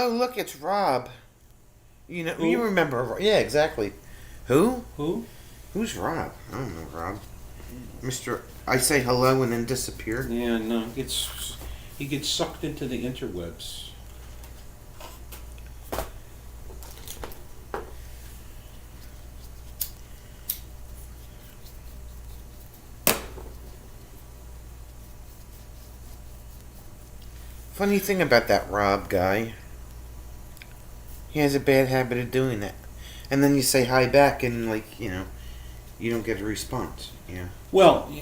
Oh, look, it's Rob. You know, you Who? remember? Yeah, exactly. Who? Who? Who's Rob? I don't know Rob. Mister, I say hello and then disappear. Yeah, no. He gets sucked into the interwebs. Funny thing about that Rob guy, he has a bad habit of doing that. And then you say hi back, and you don't get a response. Yeah, Well,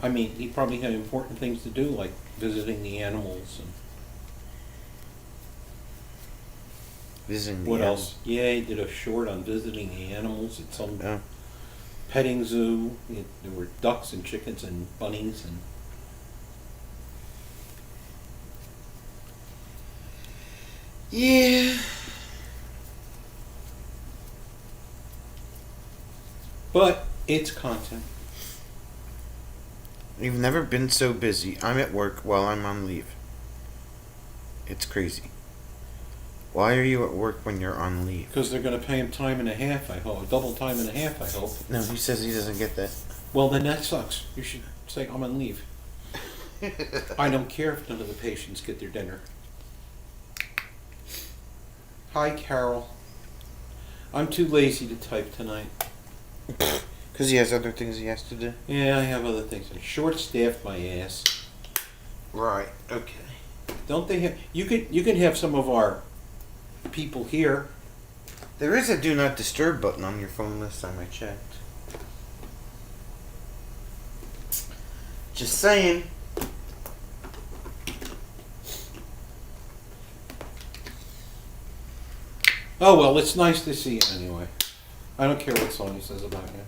I mean, he probably had important things to do, like visiting the animals and visiting the what animal. else? Yeah, he did a short on visiting the animals at some Oh. petting zoo. There were ducks and chickens and bunnies and. Yeah. But it's content. You've never been so busy. I'm at work while I'm on leave. It's crazy. Why are you at work when you're on leave? Because they're going to pay him time and a half, I hope. Double time and a half, I hope. No, he says he doesn't get that. Well, then that sucks. You should say, I'm on leave. I don't care if none of the patients get their dinner. Hi, Carol. I'm too lazy to type tonight. Because he has other things he has to do. Yeah, I have other things. I short-staffed my ass. Right. Okay. Don't they have... You can have some of our people here. There is a do not disturb button on your phone last time I checked. Just saying. Oh, well, it's nice to see you anyway. I don't care what Sonya says about you.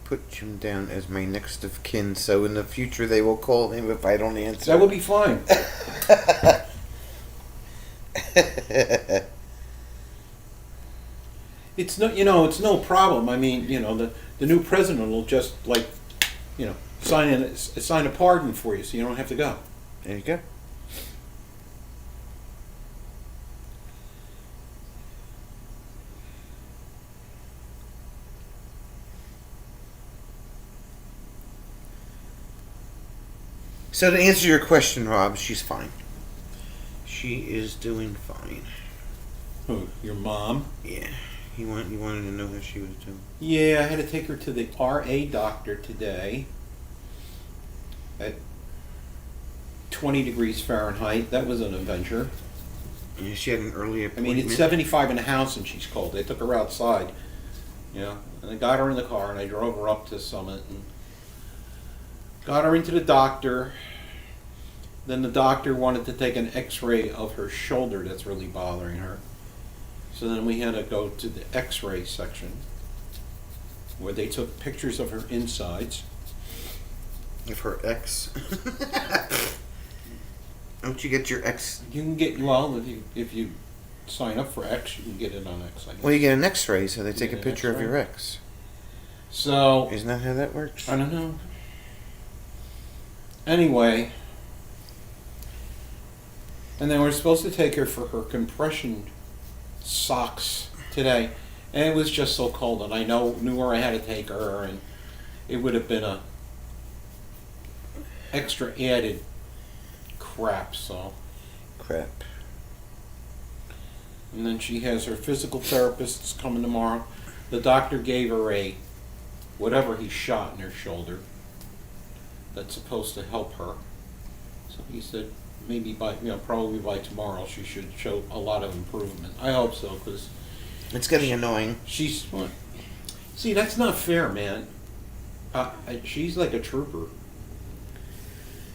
Put him down as my next of kin, so in the future they will call him if I don't answer. That would be fine. It's it's no problem. I mean, the new president will just sign a pardon for you, so you don't have to go. There you go. So to answer your question, Rob, she's fine. She is doing fine. Who? Your mom? Yeah. You wanted to know how she was doing. Yeah, I had to take her to the RA doctor today at 20 degrees Fahrenheit. That was an adventure. Yeah, she had an early I appointment. mean, it's 75 in the house and she's cold. They took her outside, and I got her in the car and I drove her up to Summit and got her into the doctor. Then the doctor wanted to take an x-ray of her shoulder that's really bothering her. So then we had to go to the x-ray section where they took pictures of her insides. Of her ex. Don't you get your ex? You can get, well, if you sign up for X, you can get it on X, I guess. Well, you get an X-ray, so they You take a get an picture of X-ray? your ex. So, Isn't that how that works? I don't know. Anyway, and then we're supposed to take her for her compression socks today, and it was just so cold, and I knew where I had to take her, and it would have been a extra added crap. So, Crap. and then she has her physical therapist coming tomorrow. The doctor gave her a whatever he shot in her shoulder that's supposed to help her. So he said maybe probably by tomorrow she should show a lot of improvement. I hope so, because It's getting annoying. she's, see, that's not fair, man. She's like a trooper.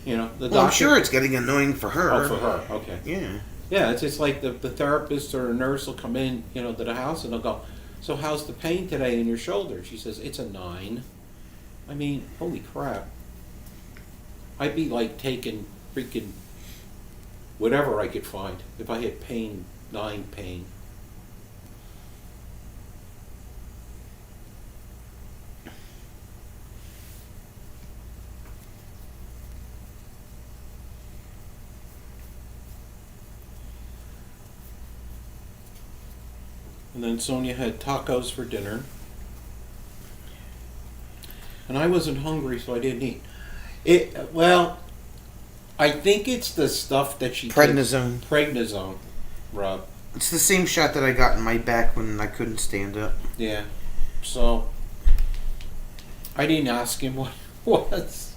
The doctor. Well, I'm sure it's getting annoying for her. Oh, for her, okay. Yeah. Yeah, it's like the therapist or a nurse will come in, to the house and they'll go, so how's the pain today in your shoulder? She says, it's a 9. I mean, holy crap. I'd be like taking freaking whatever I could find if I had 9 pain. And then Sonia had tacos for dinner. And I wasn't hungry, so I didn't eat. Well, I think it's the stuff that she Prednisone. takes. Prednisone, Rob. It's the same shot that I got in my back when I couldn't stand up. Yeah. So, I didn't ask him what it was.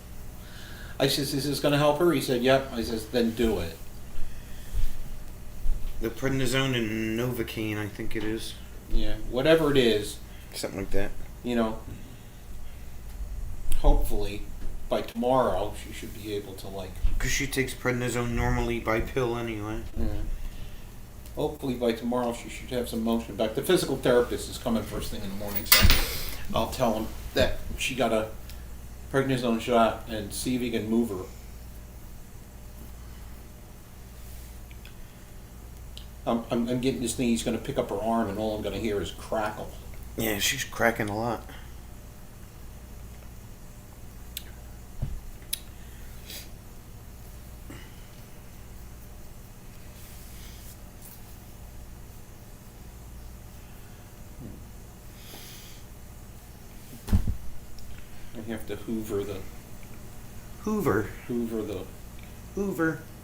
I says, is this going to help her? He said, yep. I says, then do it. The prednisone and Novocaine, I think it is. Yeah. Whatever it is, Something like that. you know, hopefully by tomorrow she should be able to, like, Because she takes prednisone normally by pill anyway. hopefully by tomorrow she should have some motion back. The physical therapist is coming first thing in the morning, so I'll tell him that she got a prednisone shot and see if he can move her. I'm getting this thing, he's going to pick up her arm and all I'm going to hear is crackle. Yeah, she's cracking a lot. I have to hoover the Hoover.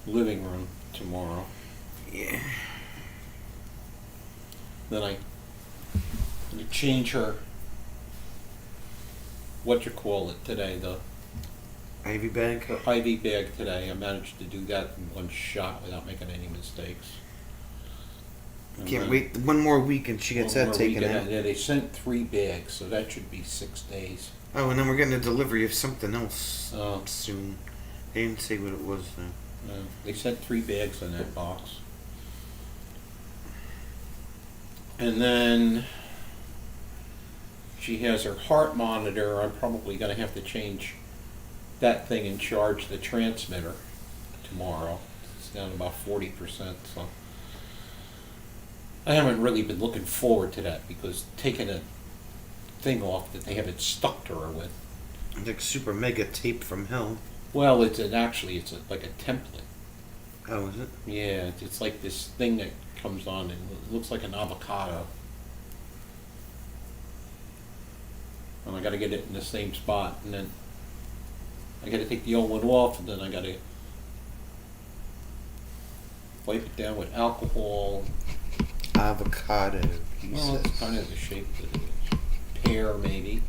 living room tomorrow. Yeah. Then I'm going to change her, what you call it today, the Ivy bag. her IV bag today. I managed to do that in one shot without making any mistakes. And Can't then wait one more week and she gets one that more taken week out. of that. Yeah, they sent 3 bags, so that should be 6 days. Oh, and then we're getting a delivery of something else Oh. soon. They didn't say what it was though. They sent 3 bags in that box. And then she has her heart monitor. I'm probably going to have to change that thing and charge the transmitter tomorrow. It's down to about 40%. So I haven't really been looking forward to that because taking a thing off that they have it stuck to her with. It's like super mega tape from hell. Well, it's like a template. Oh, is it? Yeah, it's like this thing that comes on and it looks like an avocado. And I gotta get it in the same spot, and then I gotta take the old one off, and then I gotta wipe it down with alcohol. Avocado. He Well, it's says. kind of the shape that it is. Pear, maybe.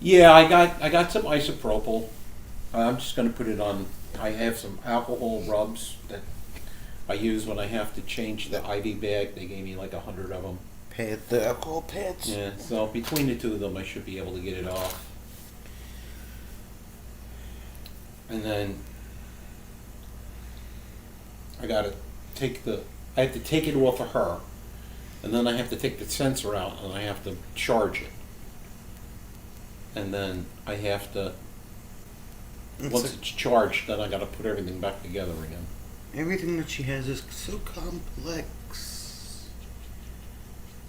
Yeah, I got some isopropyl. I'm just gonna put it on. I have some alcohol rubs that I use when I have to change the IV bag. They gave me like 100 of them. The alcohol pads. Yeah, so between the two of them, I should be able to get it off. And then I have to take it off of her, and then I have to take the sensor out, and I have to charge it. And then I have to, once it's charged, then I got to put everything back together again. Everything that she has is so complex.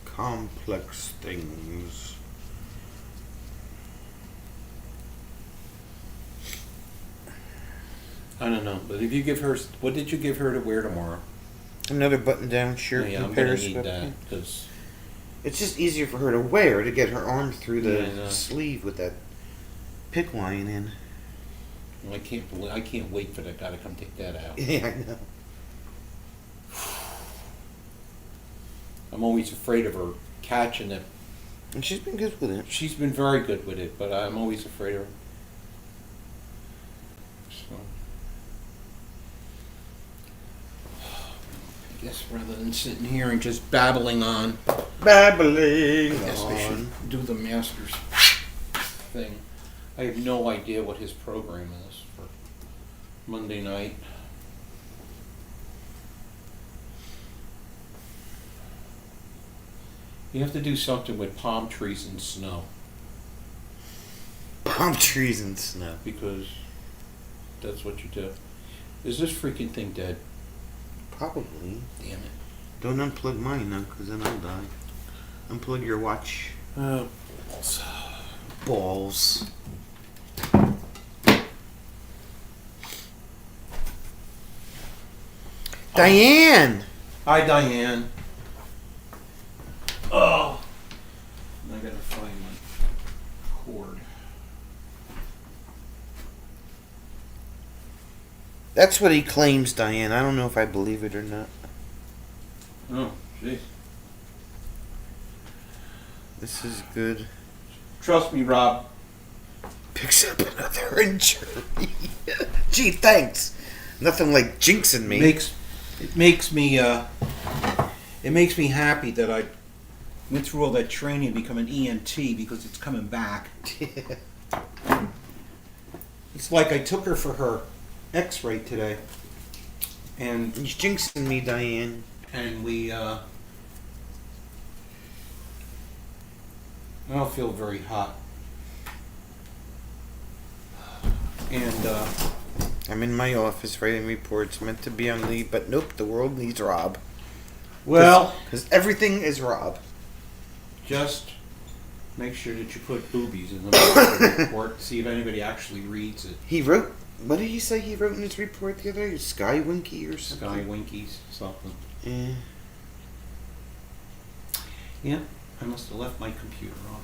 Complex things. I don't know, but if you give her, what did you give her to wear tomorrow? Another button-down shirt. Yeah, I'm and gonna pair of need that sweatpants. because It's just easier for her to wear to get her arm through the Yeah, I know. sleeve with that pick line in. I can't wait for that guy to come take that out. Yeah, I know. I'm always afraid of her catching it. And she's been good with it. She's been very good with it, but I'm always afraid of her. So, I guess rather than sitting here and just babbling on, Babbling I guess I on. should do the master's thing. I have no idea what his program is for Monday night. You have to do something with palm trees and snow Palm trees and snow. because that's what you do. Is this freaking thing dead? Probably. Damn it. Don't unplug mine though, because then I'll die. Unplug your watch. Balls. Diane! Hi, Diane. Oh, I gotta find my cord. That's what he claims, Diane. I don't know if I believe it or not. Oh, jeez. This is good. Trust me, Rob. Picks up another injury. Gee, thanks. Nothing like jinxing me. It makes me happy that I went through all that training to become an EMT because it's coming back. It's like I took her for her X-ray today, and You're jinxing me, Diane. we I don't feel very hot, and I'm in my office writing reports meant to be on leave, but nope, the world needs Rob. well, Because everything is Rob. just make sure that you put boobies in the report. See if anybody actually reads it. He wrote, what did he say he wrote in his report the other day? Sky Winky or something? Sky Winkies, something. Yeah. Yeah, I must have left my computer on.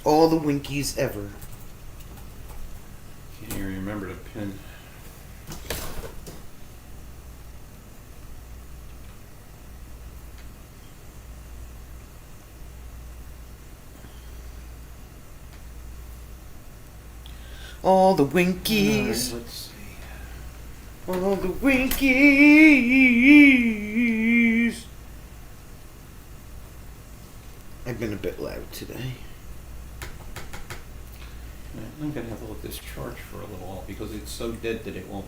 All the Winkies ever. Can't even remember the pin. All the Alright, Winkies. let's see. All the Winkies. I've been a bit loud today. I'm gonna have to let this charge for a little while because it's so dead that it won't.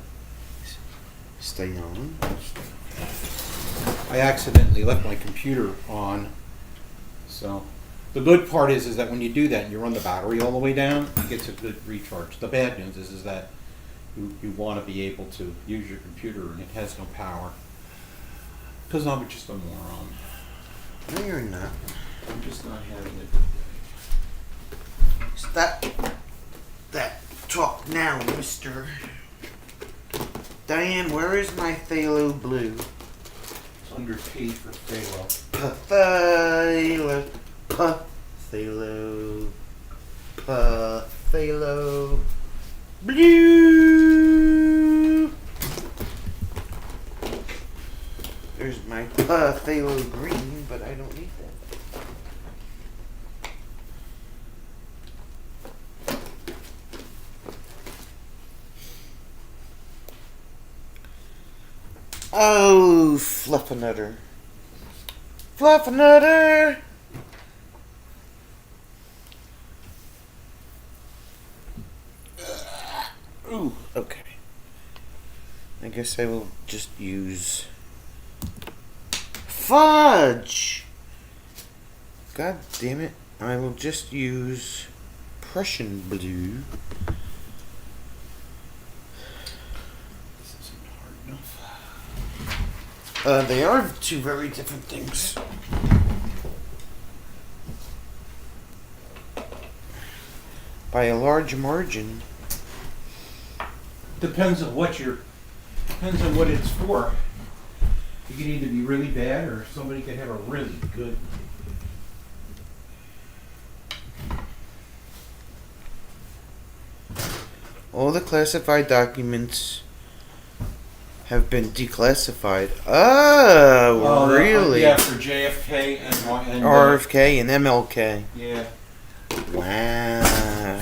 Stay on. I accidentally left my computer on, so the good part is that when you do that and you run the battery all the way down, it gets a good recharge. The bad news is that you want to be able to use your computer and it has no power because I'm just a moron. No, you're not. I'm just not having a good day. Stop that talk now, mister. Diane, where is my phthalo blue? It's underpaid for Phalo. Phthalo. Phthalo. Phthalo. Blue. There's my phthalo green, but I don't need that. Oh, Fluffernutter. Fluffernutter! Ooh, okay. I guess I will just use fudge! God damn it. I will just use Prussian blue. This isn't hard enough. They are two very different things. By a large margin. Depends on what it's for. You can either be really bad or somebody could have a really good. All the classified documents have been declassified. Oh, really? Yeah, for JFK and RFK and MLK. yeah. Wow.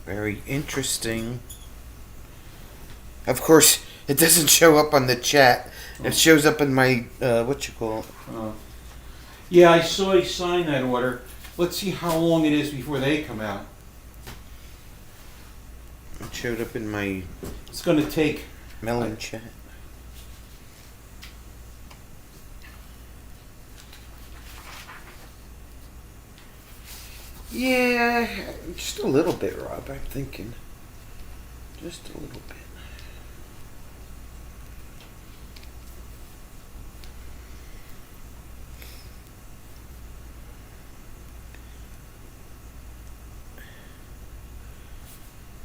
Very interesting. Of course, it doesn't show up on the chat. It shows up in my, what you call it? Yeah, I saw he signed that order. Let's see how long it is before they come out. It showed up in my It's going to take. melon chat. Yeah, just a little bit, Rob, I'm thinking. Just a little bit.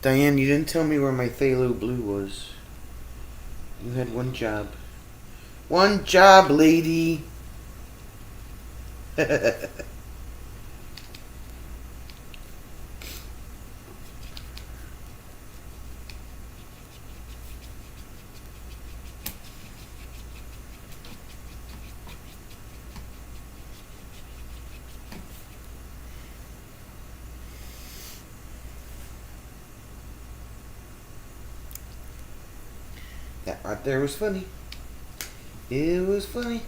Diane, you didn't tell me where my phthalo blue was. You had one job. One job, lady. That right there was funny. It was funny.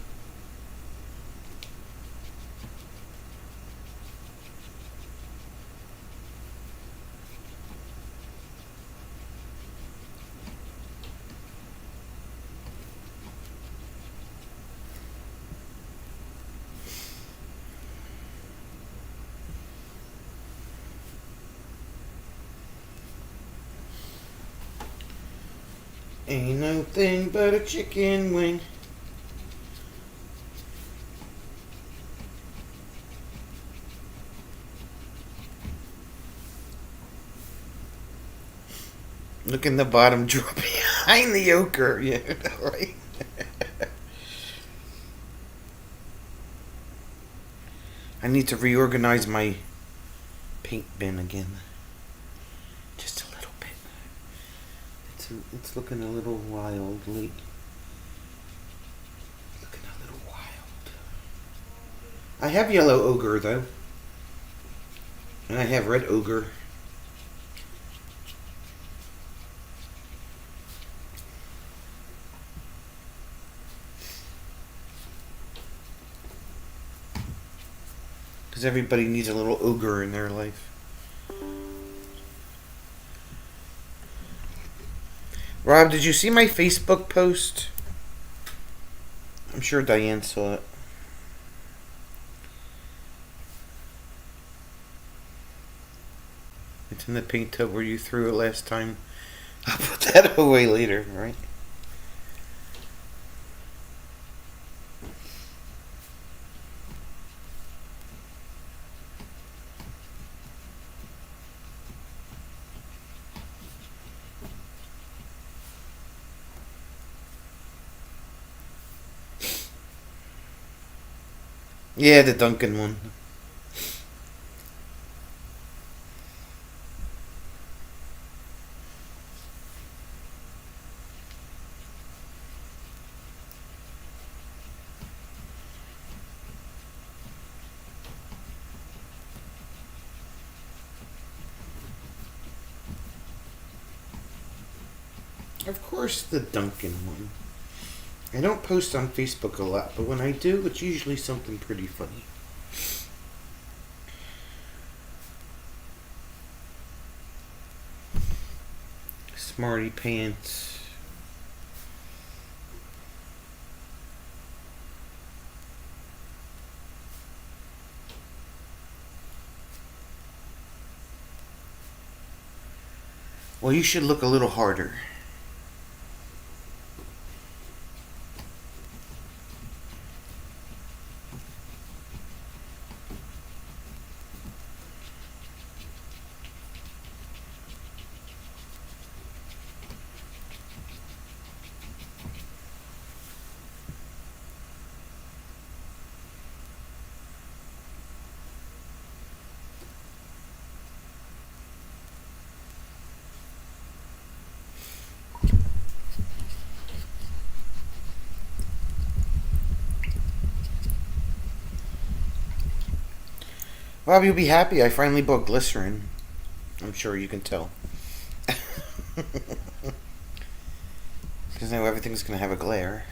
Ain't no thing but a chicken wing. Look in the bottom drawer behind the ochre. Yeah, right. I need to reorganize my paint bin again. Just a little bit. It's looking a little wild lately. Looking a little wild. I have yellow ochre though. And I have red ochre. Because everybody needs a little ogre in their life. Rob, did you see my Facebook post? I'm sure Diane saw it. It's in the paint tub where you threw it last time. I'll put that away later, right? Yeah, the Duncan one. Of course, the Duncan one. I don't post on Facebook a lot, but when I do, it's usually something pretty funny. Smarty pants. Well, you should look a little harder. Rob, you'll be happy. I finally bought glycerin. I'm sure you can tell. Because now everything's going to have a glare.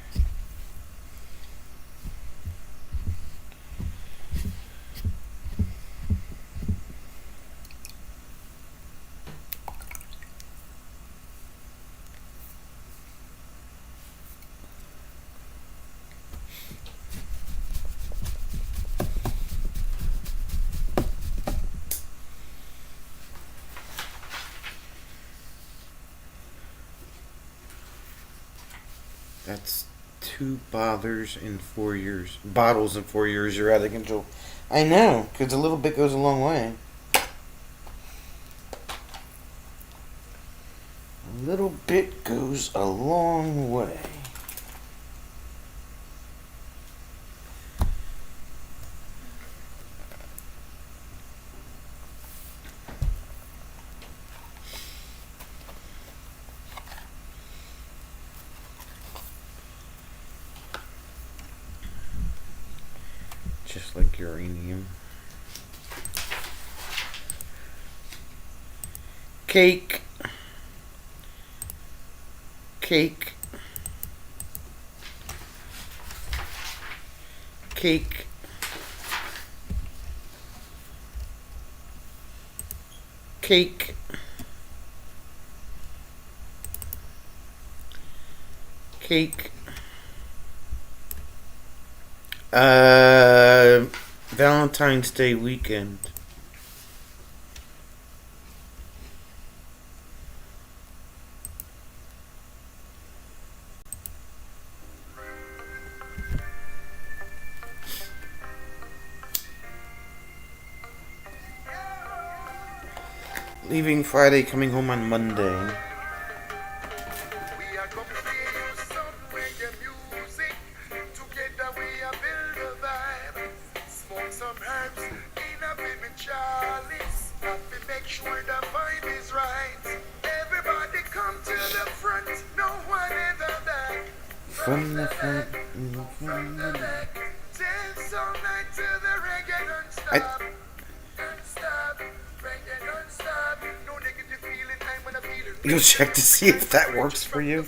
That's 2 bottles in 4 years. Bottles in 4 years. You're out of control. I know, because a little bit goes a long way. little bit goes a long way. Just like uranium. Cake. Cake. Cake. Cake. Cake. Valentine's Day weekend. Leaving Friday, coming home on Monday. From the front, from the back. Dance all night till the reggae don't stop. Don't stop, reggae don't stop. No negative feeling, I'm gonna feel it. You'll check to see if that works for you.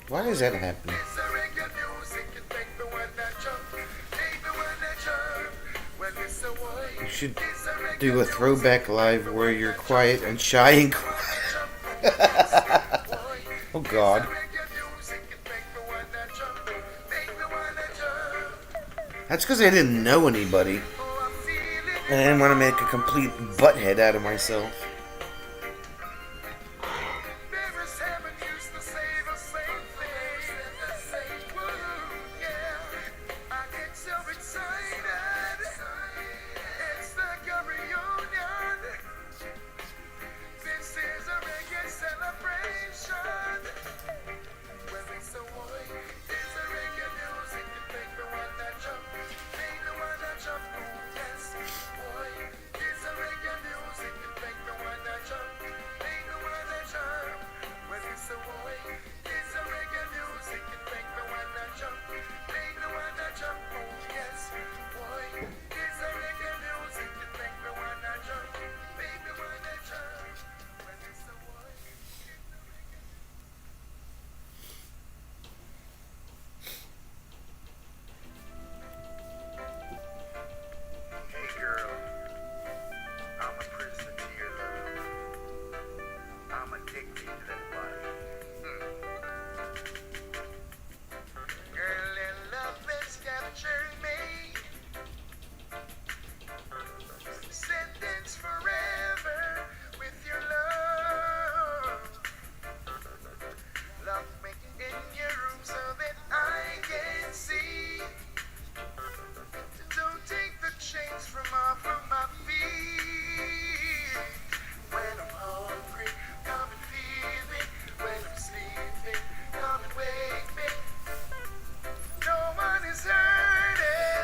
Why is that happening? You should do a throwback live where you're quiet and shy and quiet. Oh God. That's because I didn't know anybody. And I didn't want to make a complete butthead out of myself.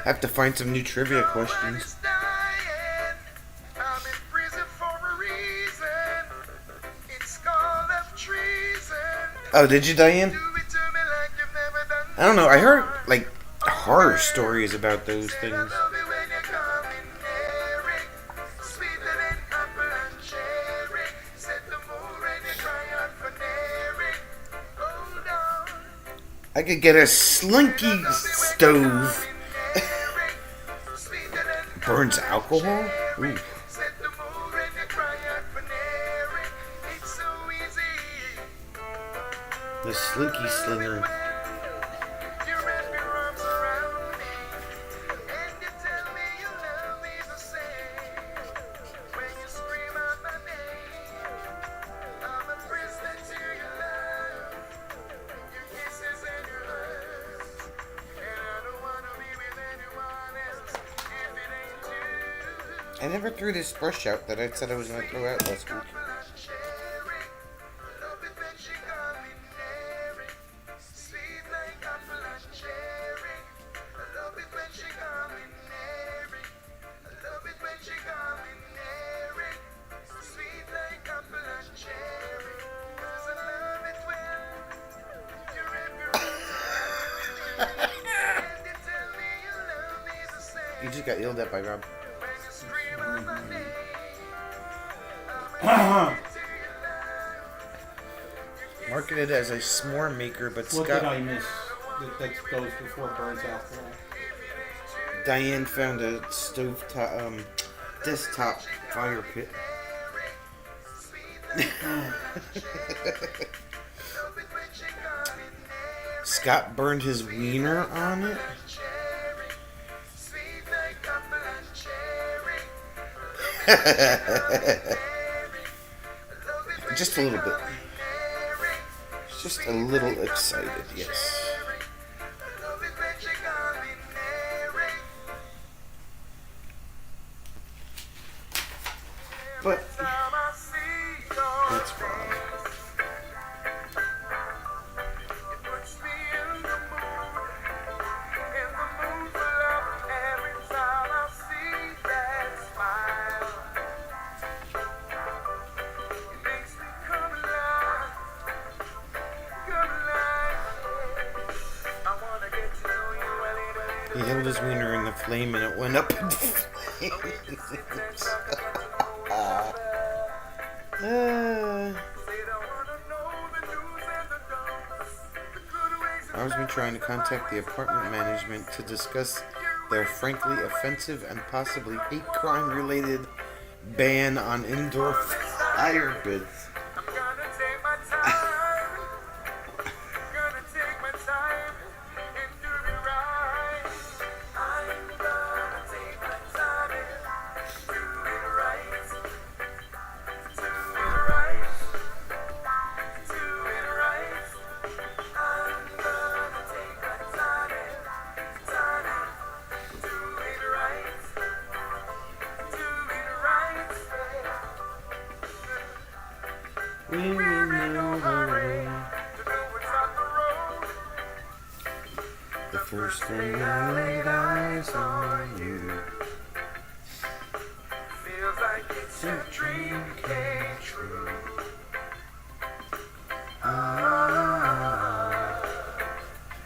I have to find some new trivia questions. Oh, did you, Diane? Do it to me like you've never done I don't know. I heard like horror stories about those Said I things. love it when you come in near it. Sweeter than apple and cherry. Set the mood when you cry out for near it. Hold on. I could get a slinky stove. Sweeter than Burns alcohol? Ooh. set the mood when you cry out for near it. It's so easy. The slinky slinger. You wrap your arms around me, and you tell me you love me the same. When you scream out my name, I'm a prisoner to your love, your kisses and your hugs. And I don't wanna be with anyone else if it ain't you. I never threw this brush out that I said I was going to throw out last week. Apple and cherry, love it when she come in near it. Sweet like apple and cherry, love it when she come in near it. Love it when she come in near it. Sweet like apple and cherry, 'cause I love it when you wrap your arms around me, and you tell me you love me the same. You just got yelled at by Rob. When you scream out my name, Marketed as a s'more maker, but What did I Scott miss? That goes before burns alcohol. Diane found a desktop fire pit. Scott burned his wiener on it. Just a little bit. Just a little excited, yes. But that's fine. He held his wiener in the flame and it went up in flames. I was been trying to contact the apartment management to discuss their frankly offensive and possibly hate crime related ban on indoor fire pits. I'm gonna take my time. Gonna take my time and do it right. I'm gonna take my time and do it right. Do it right. Do it right. I'm gonna take my time and do it right. Do it right. We're in no hurry. The first thing I laid eyes on you. Feels like it's a dream came true.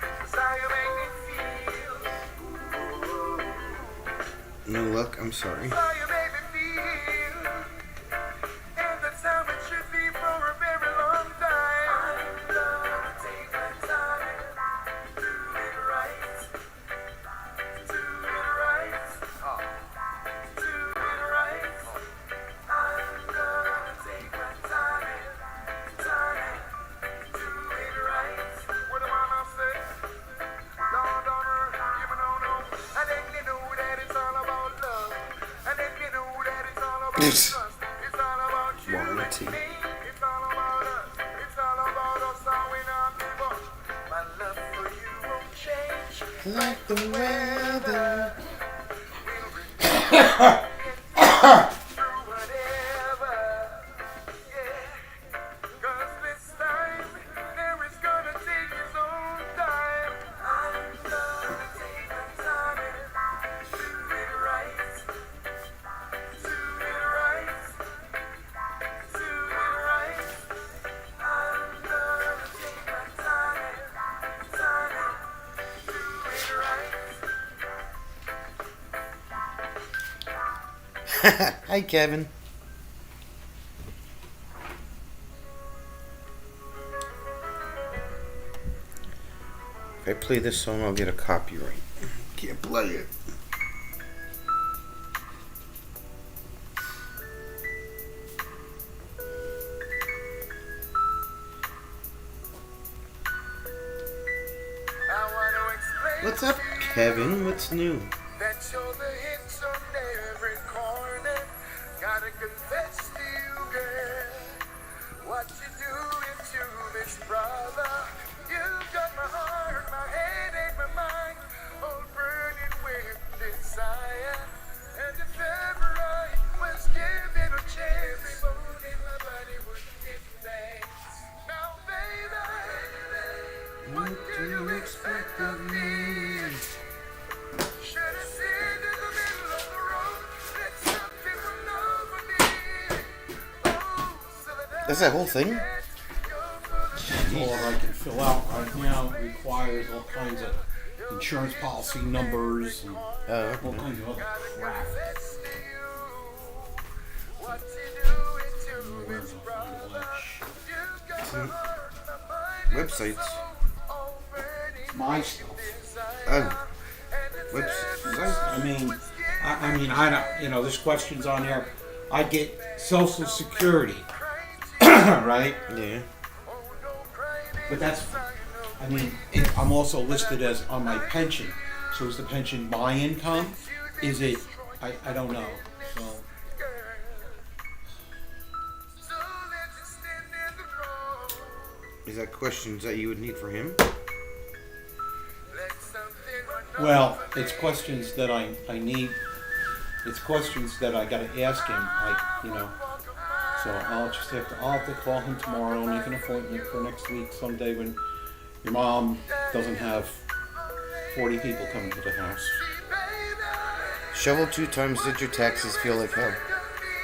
That's how you make me feel. No luck, I'm sorry. That's how you make me feel. And that's how it should be for a very long time. I'm gonna take my time and do it right. Do it right. Do it right. I'm gonna take my time and do it right. What am I gonna say? Lord, don't give me no. And then you know that it's all about love. And then you know that it's all about trust. It's all about you Warranty. and me. It's all about us. It's all about us. How we not give up. My love for you won't change. Like the weather. Through whatever. Yeah. 'Cause this time, there is gonna take its own time. I'm gonna take my time and do it right. Do it right. Do it right. I'm gonna take Hi, Kevin. If I play this song, I'll get a copyright. Can't play it. I want to explain What's up, Kevin? What's new? that you're the hits on every corner. Gotta confess to you, girl, what you doing to this brother. You got my heart, my head, and my mind all burning with desire. And if ever I was given a chance, devoting my body would give thanks. Now, baby, what do you expect of me? Should have seen in the middle of the road that something went over me. Oh, so that That's that whole thing? All I can fill out right now requires all kinds of insurance policy numbers and all Okay. kinds of other crap. Where's the final lunch? Websites. My stuff. Oh. Websites. I mean, I don't. You know, this question's on there. I get Social Security, right? Yeah. But that's. I mean, I'm also listed as on my pension. So is the pension my income? Is it? I don't know. So. Is that questions that you would need for him? Well, it's questions that I need. It's questions that I got to ask him. So I'll have to call him tomorrow and make an appointment for next week someday when your mom doesn't have 40 people coming to the house. Shovel 2 times did your taxes feel like hell?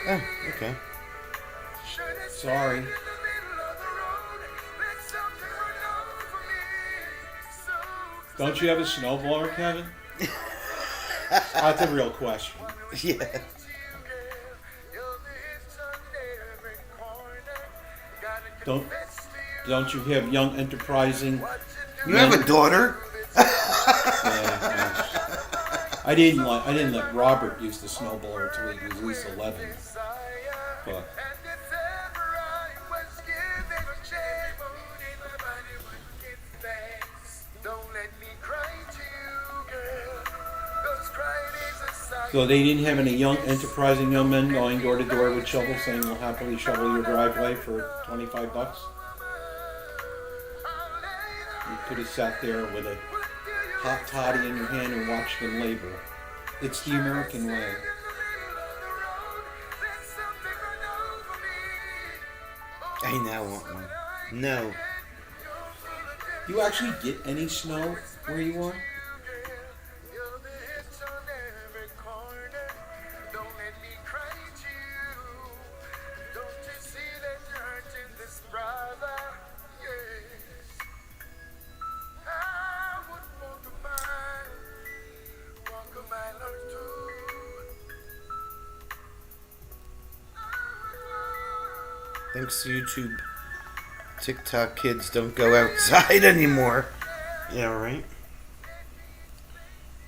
Oh, okay. Sorry. Don't you have a snowblower, Kevin? That's a real question. Yeah. Don't you have young, enterprising? You have a daughter? Yeah, I didn't let Robert use the snowblower until he was at least 11. But so they didn't have any young, enterprising young men going door to door with shovels saying, "We'll happily shovel your driveway for $25." You could have sat there with a hot toddy in your hand and watched them labor. It's the American way. I now want one. No. You actually get any snow where you are? Thanks to YouTube, TikTok kids don't go outside anymore. Yeah, right?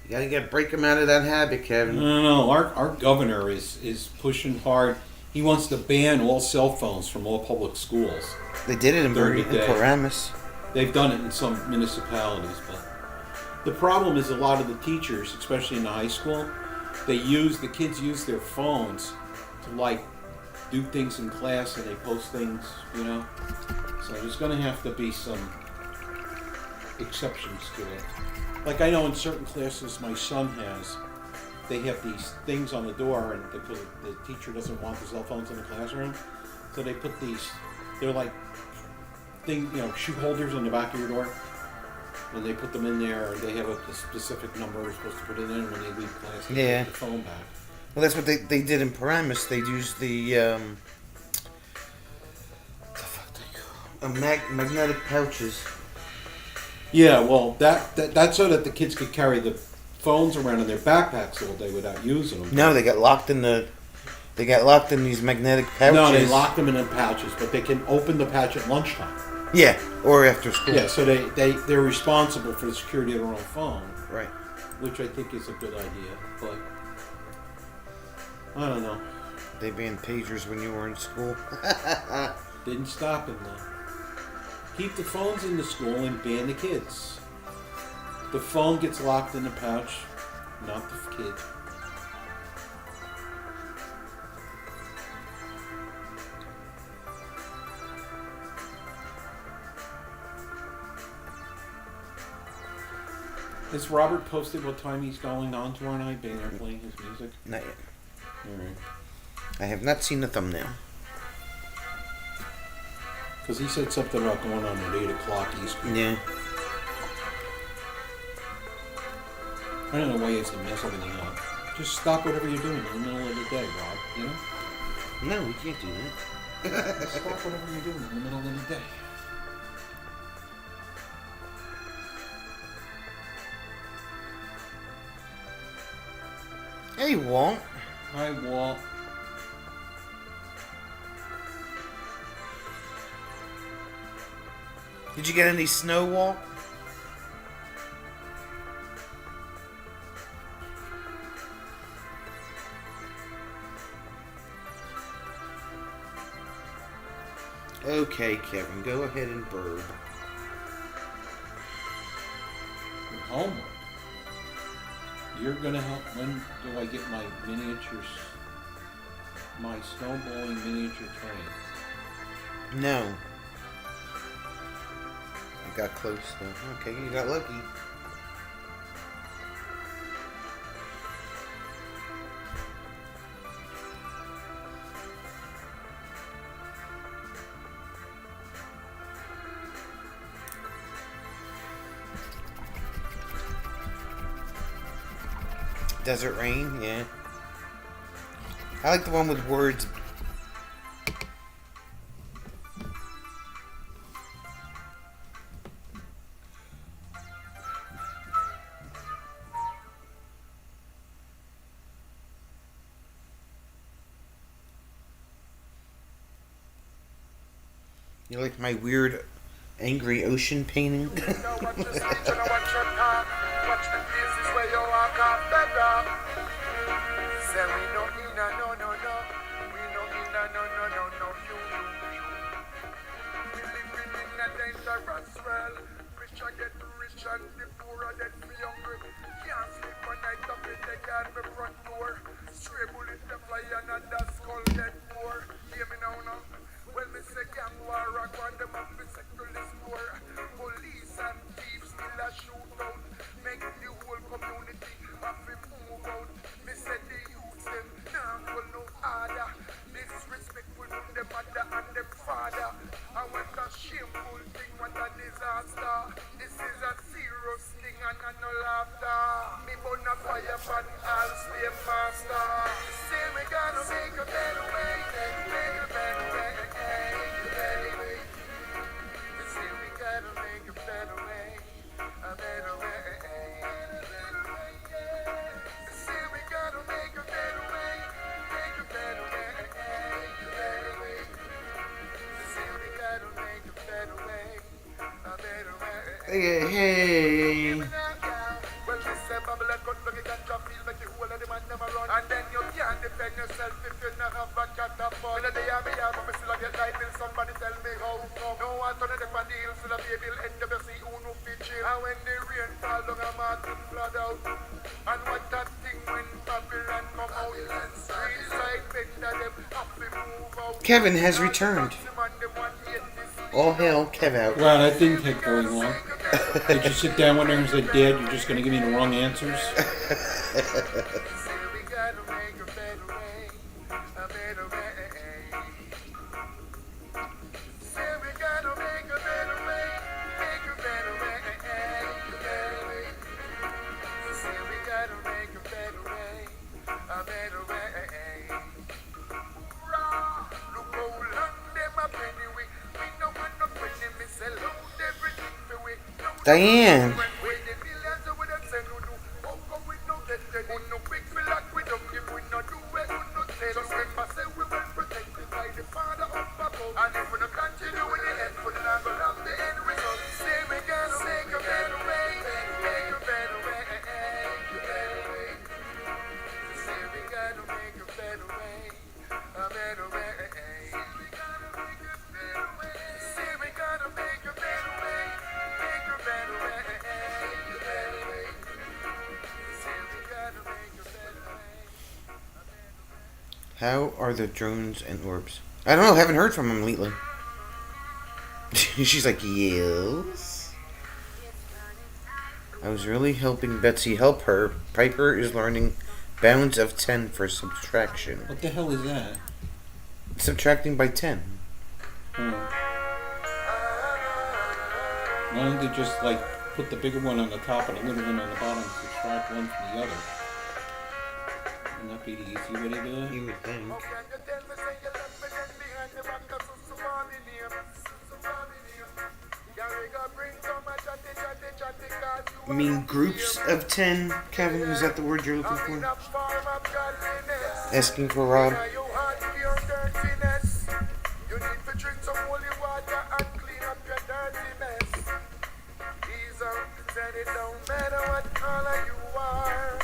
You gotta break them out of that habit, Kevin. No. Our governor is pushing hard. He wants to ban all cell phones from all public schools. They did it in 30 days. Paramus. They've done it in some municipalities, but the problem is a lot of the teachers, especially in the high school, the kids use their phones to do things in class and they post things, So there's going to have to be some exceptions to it. Like I know in certain classes my son has, they have these things on the door, and because the teacher doesn't want the cell phones in the classroom, so they put these. They're like shoe holders on the back of your door, and they put them in there. And they have a specific number you're supposed to put it in when they leave class. And Yeah. put the phone back. Well, that's what they did in Paramus. They used the magnetic pouches. Yeah, well, that's so that the kids could carry the phones around in their backpacks all day without using them. No, they got locked in the They got locked in these magnetic pouches. No, they lock them in the pouches, but they can open the pouch at lunchtime. Yeah, or after school. Yeah, so they're responsible for the security of their own phone. Right. Which I think is a good idea, but I don't know. They banned pagers when you were in school. Didn't stop him though. Keep the phones in the school and ban the kids. The phone gets locked in the pouch, not the kid. Has Robert posted what time he's going on tomorrow night? Being there playing his music? Not yet. Alright. I have not seen the thumbnail. Because he said something about going on at 8 o'clock Eastern. Yeah. I don't know why he has to mess everything up. Just stop whatever you're doing in the middle of the day, Rob. You know? No, we can't do that. Just stop whatever you're doing in the middle of the day. Hey, Walt. Hi, Walt. Did you get any snow, Walt? Okay, Kevin, go ahead and burb. Homework. You're gonna help. When do I get my miniatures? My snowballing miniature train? No. I got close though. Okay, you got lucky. Desert Rain, yeah. I like the one with words. You like my weird, angry ocean painting? Hey. Kevin has returned. All hail Kev-Out. Wow, that didn't take very long. Did you sit down with her and say, Dad, you're just going to give me the wrong answers? Diane. How are the drones and orbs? I don't know. Haven't heard from him lately. She's like, yes. I was really helping Betsy help her. Piper is learning bounds of 10 for subtraction. What the hell is that? Subtracting by 10. Why don't they just like put the bigger one on the top and the little one on the bottom, subtract one from the other? Wouldn't that be the easy way to do it? You would think. I mean groups of 10, Kevin? Is that the word you're looking for? Asking for Rob. You need to drink some holy water and clean up your dirty mess. He's said it don't matter what color you are.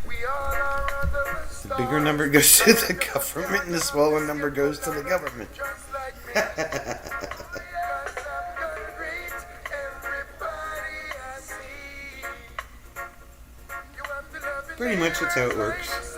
We all are under the The bigger number goes to the government and the smaller number goes to the government. just like me. Pretty much that's how it works.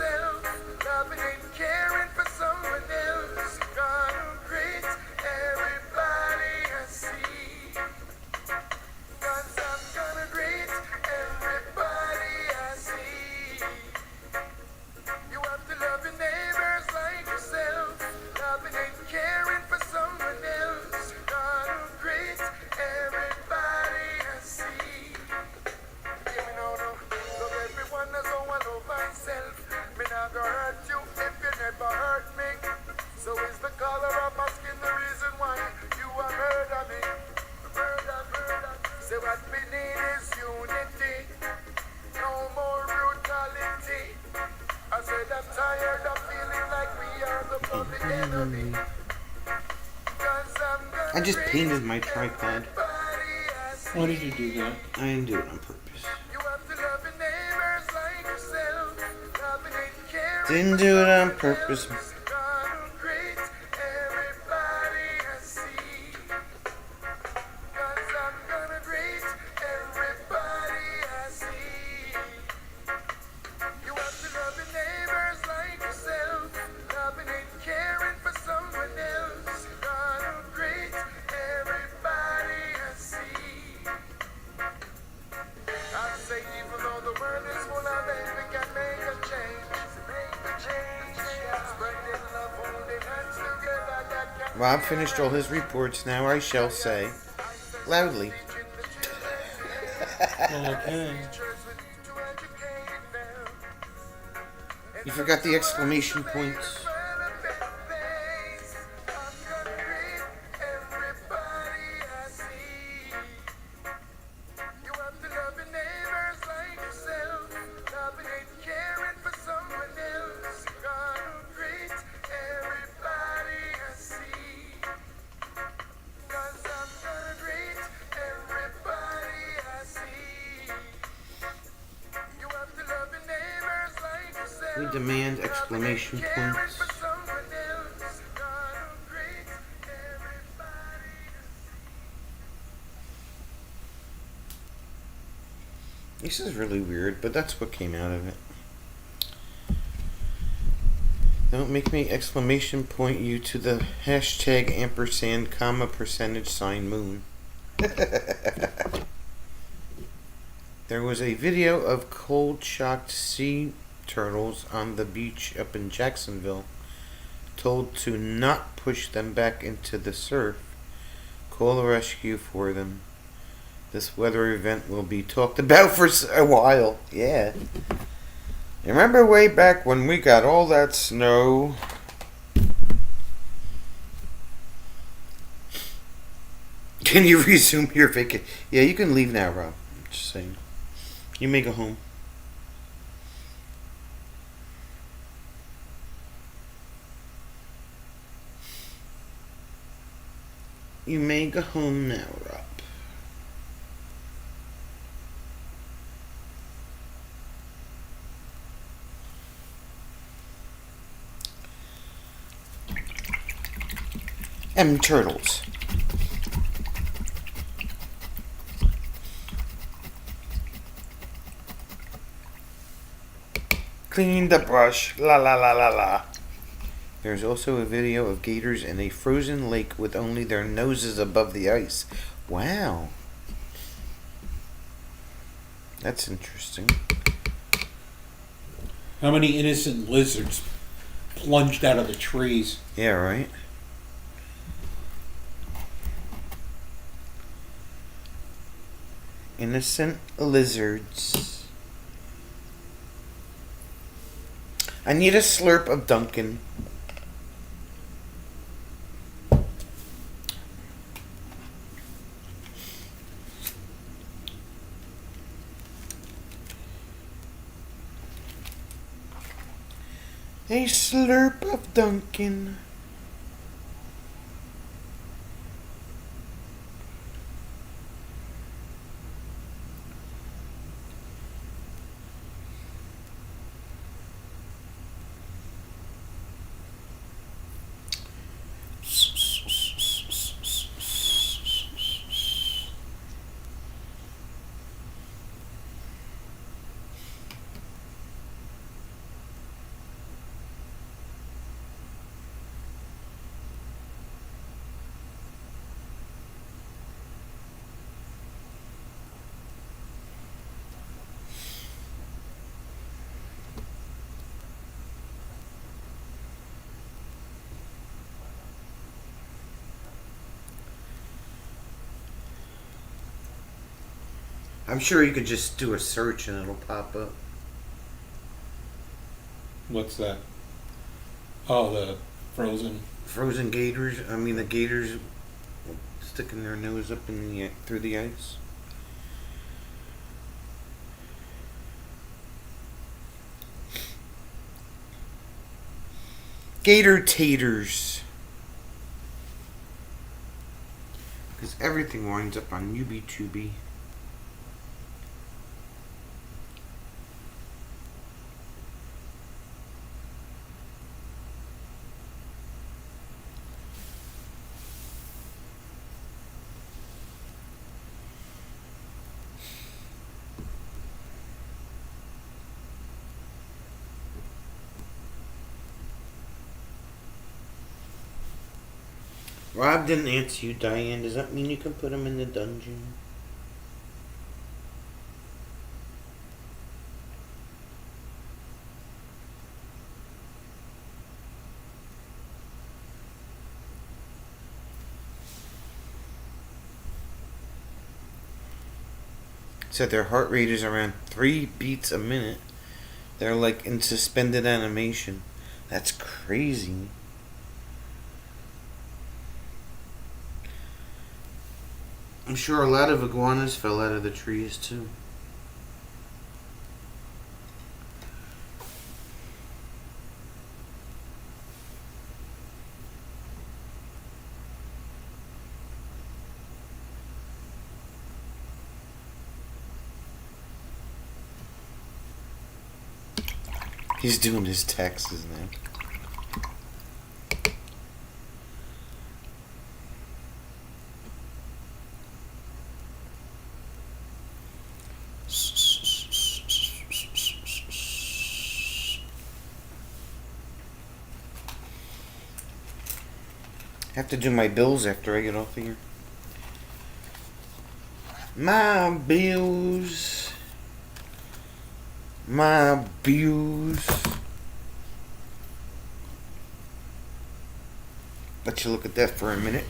I just painted my tripod. Why did you do that? I didn't do it on purpose. Didn't do it on purpose. Rob finished all his reports. Now I shall say, loudly. Okay. You forgot the exclamation points. We demand exclamation points. This is really weird, but that's what came out of it. Don't make me exclamation point you to the hashtag ampersand comma percentage sign moon. There was a video of cold shocked sea turtles on the beach up in Jacksonville, told to not push them back into the surf. Call a rescue for them. This weather event will be talked about for a while. Yeah. Remember way back when we got all that snow? Can you resume your vacation? Yeah, you can leave now, Rob. Just saying. You may go home. You may go home now, Rob. Turtles. Clean the brush. La la la la la. There's also a video of gators in a frozen lake with only their noses above the ice. Wow. That's interesting. How many innocent lizards plunged out of the trees? Yeah, right? Innocent lizards. I need a slurp of Dunkin'. A slurp of Dunkin'. I'm sure you could just do a search and it'll pop up. What's that? Oh, the frozen. Frozen gators. I mean, the gators sticking their nose up in the through the ice. Gator taters. Because everything winds up on UbiTubi. Rob didn't answer you, Diane. Does that mean you can put him in the dungeon? Said their heart rate is around 3 beats a minute. They're like in suspended animation. That's crazy. I'm sure a lot of iguanas fell out of the trees too. He's doing his taxes now. I have to do my bills after I get off of here. My bills. My bills. Let you look at that for a minute.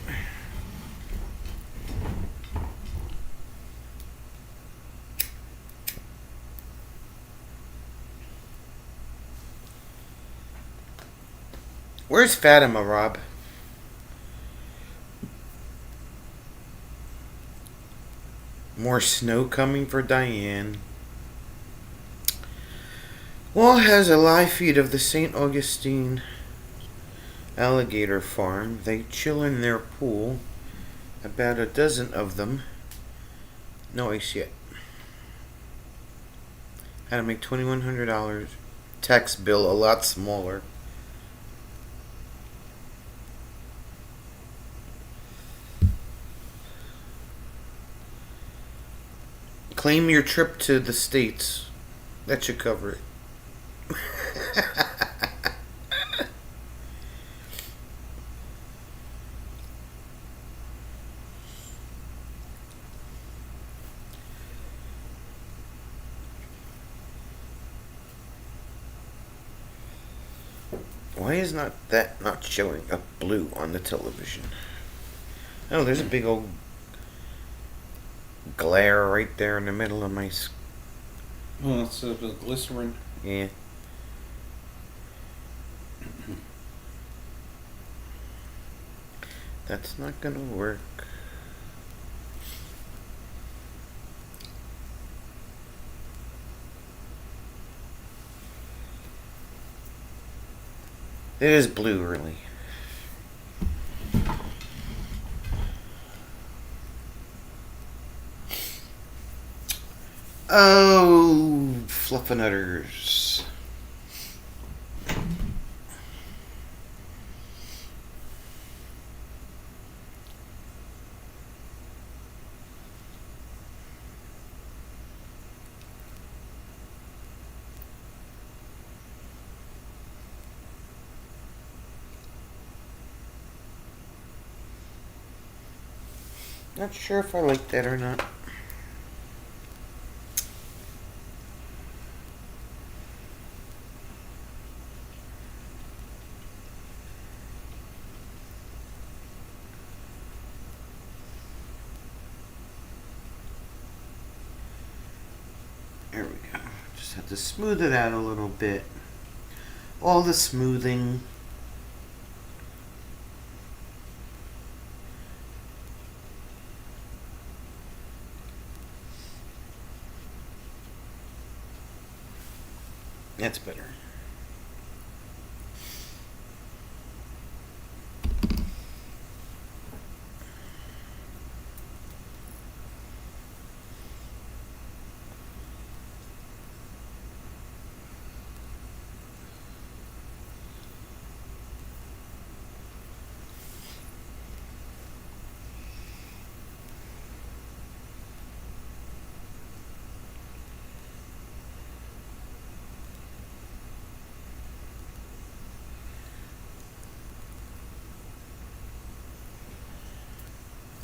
Where's Fatima, Rob? More snow coming for Diane. Wall has a live feed of the St. Augustine alligator farm. They chill in their pool. About a dozen of them. No ice yet. How to make $2,100. Tax bill a lot smaller. Claim your trip to the States. That should cover it. Why is that not showing up blue on the television? Oh, there's a big old glare right there in the middle of my. Well, it's the glycerin. Yeah. That's not gonna work. It is blue, really. Oh, fluffernutters. Not sure if I like that or not. There we go. Just have to smooth it out a little bit. All the smoothing. That's better.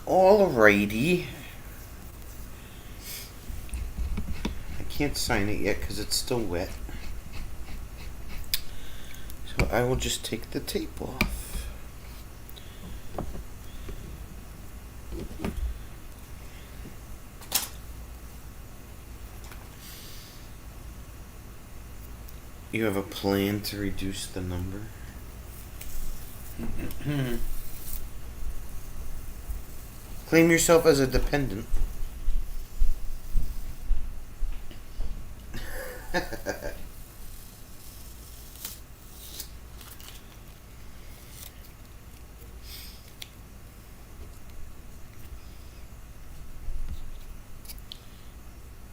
Alrighty. I can't sign it yet because it's still wet. So I will just take the tape off. You have a plan to reduce the number? Claim yourself as a dependent. How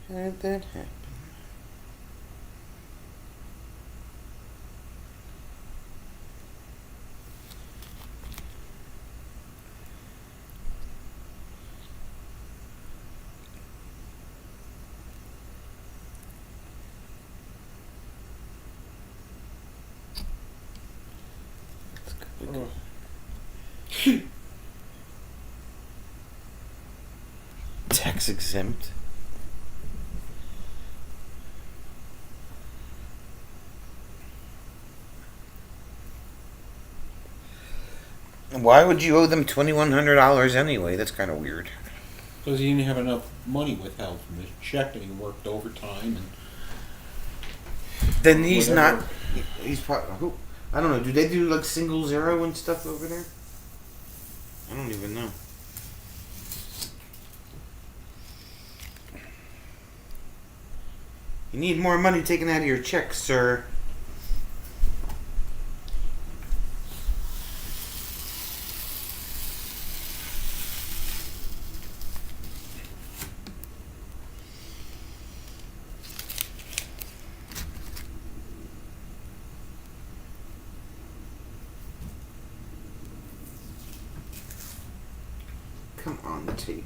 did that happen? Tax exempt. Why would you owe them $2,100 anyway? That's kind of weird. Because he didn't have enough money withheld from his check and he worked overtime and. Then he's Whatever. not. He's probably. Who? I don't know. Do they do like single zero and stuff over there? I don't even know. You need more money taken out of your check, sir. Come on, the tape.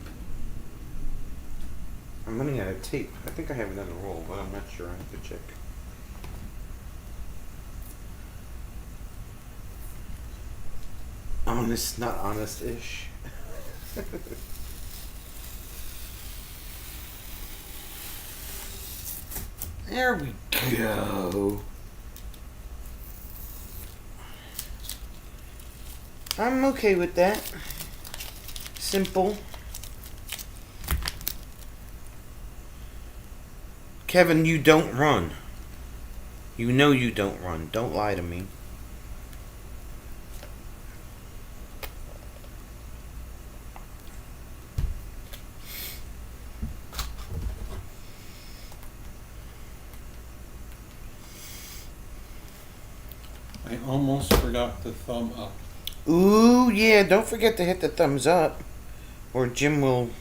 I'm running out of tape. I think I have another roll, but I'm not sure. I have to check. Honest, not honest-ish. There we go. I'm okay with that. Simple. Kevin, you don't run. You know you don't run. Don't lie to me. I almost forgot the thumb up. Ooh, yeah, don't forget to hit the thumbs up. Or Jim will...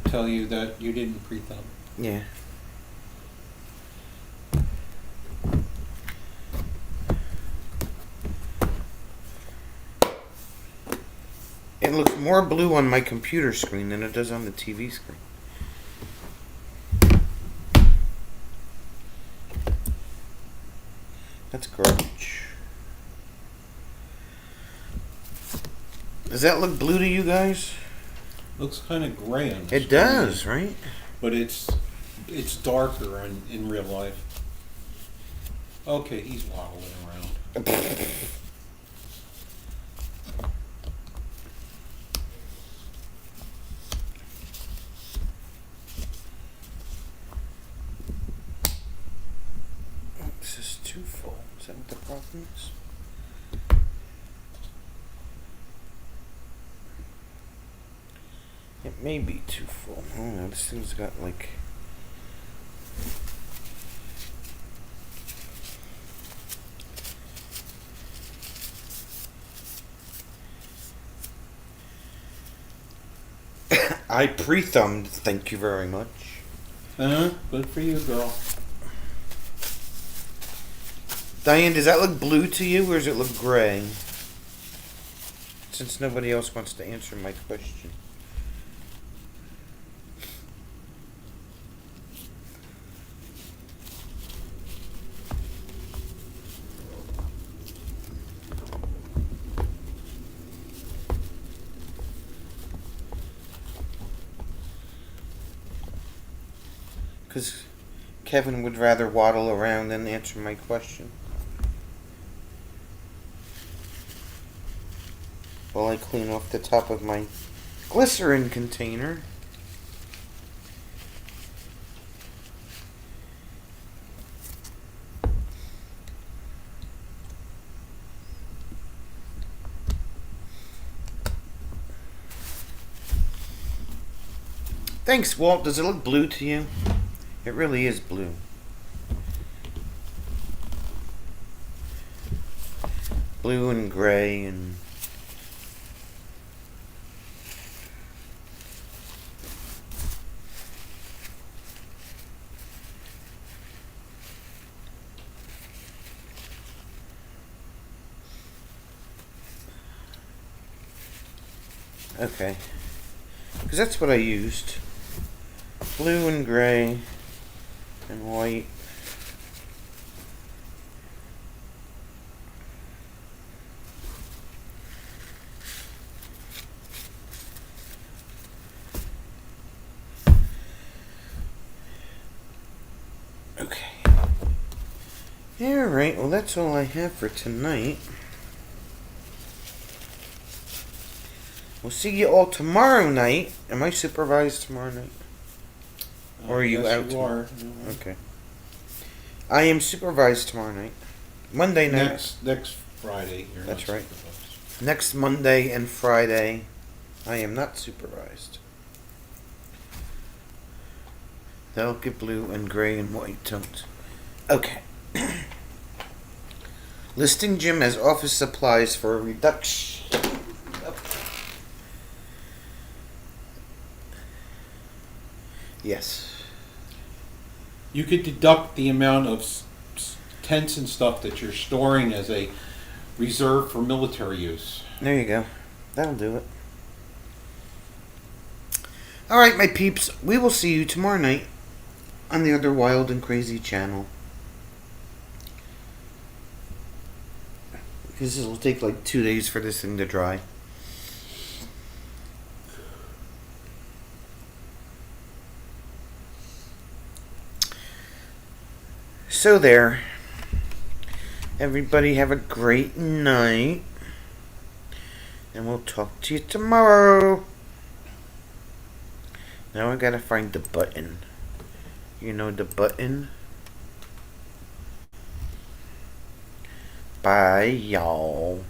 Tell you that you didn't pre-thumb. Yeah. It looks more blue on my computer screen than it does on the TV screen. That's garbage. Does that look blue to you guys? Looks kind of gray on the It screen, does, right? but it's darker in real life. Okay, he's wobbling around. This is too full. Is that what the problem is? It may be too full. I don't know. This thing's got like... I pre-thumbed, thank you very much. Good for you, girl. Diane, does that look blue to you, or does it look gray? Since nobody else wants to answer my question. Because Kevin would rather waddle around than answer my question. While I clean off the top of my glycerin container. Thanks, Walt. Does it look blue to you? It really is blue. Blue and gray and... Okay. Because that's what I used. Blue and gray and white. Okay. Alright, well that's all I have for tonight. We'll see you all tomorrow night. Am I supervised tomorrow night? Or are you Yes, out you tomorrow? are. Okay. I am supervised tomorrow night. Monday night. Next Friday. You're That's not right. supervised. Next Monday and Friday, I am not supervised. That'll get blue and gray and white tones. Okay. Listing Jim as office supplies for a reduction. Yes. You could deduct the amount of tents and stuff that you're storing as a reserve for military use. There you go. That'll do it. Alright, my peeps. We will see you tomorrow night on the other Wild and Crazy channel. Because it'll take like 2 days for this thing to dry. So there. Everybody have a great night. And we'll talk to you tomorrow. Now I gotta find the button. You know the button? Bye, y'all.